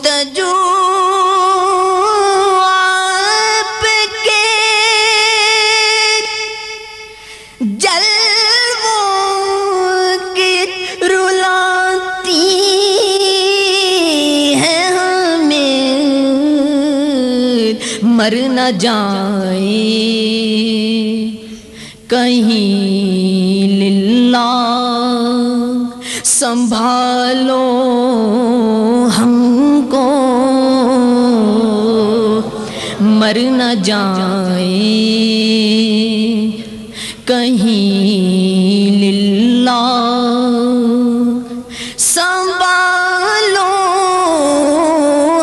جستجو آپ کے جلووں کی رلاتی ہے ہمیں مر نہ جائیں کہیں للہ سنبھالو ہم کو مر نہ جائیں کہیں للہ سنبھالو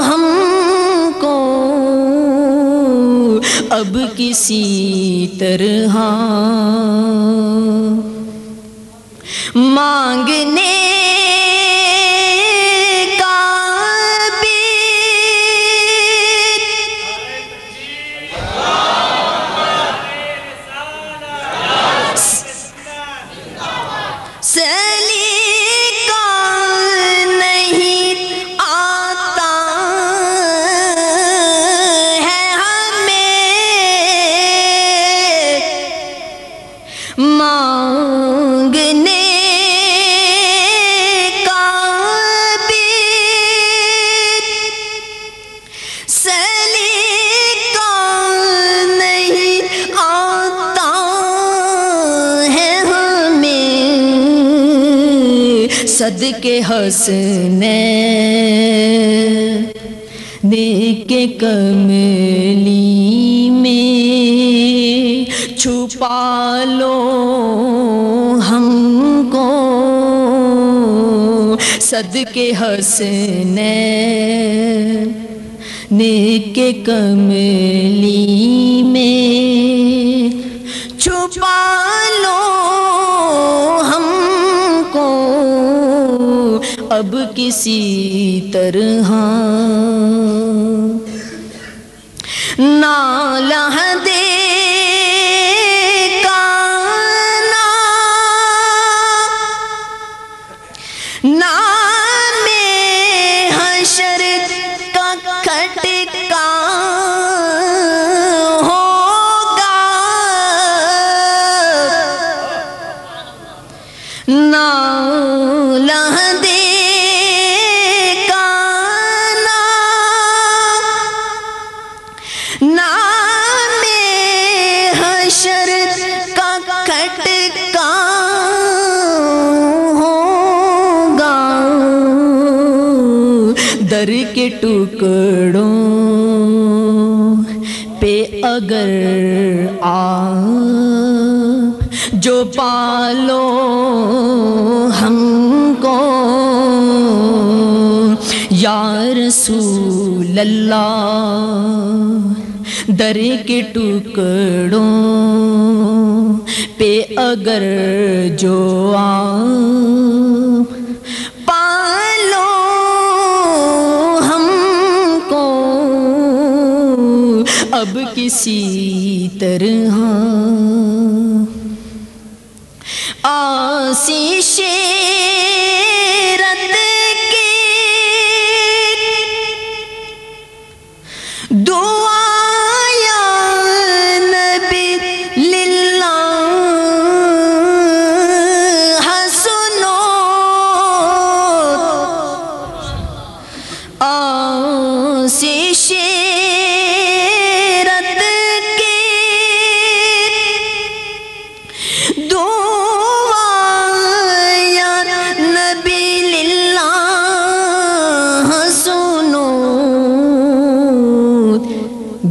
ہم کو اب کسی طرح مانگنے صدقے حسنین نیک کملی میں چھپا لو ہم کو صدقے حسنین نیک کملی میں چھپا لو ہم کو اب کسی طرح نالہ دے نام حشر کا کھٹکا ہوگا نالہ دے نام حشر کا کھٹکا ہوگا در کے ٹکڑوں پہ اگر آپ جو پالو ہم کو یا رسول اللہ در کے ٹکڑوں پہ اگر جو آپ پالو ہم کو اب کسی طرح آسیش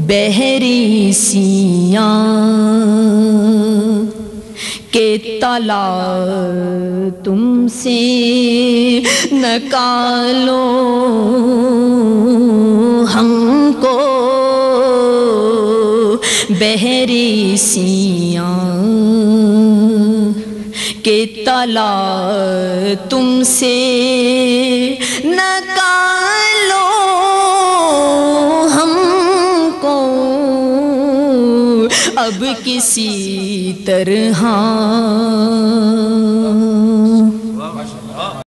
بحری سیاں کے تلا تم سے نکالو ہم کو بحری سیاں کے تلا تم سے نکالو ہم کو اب کسی طرح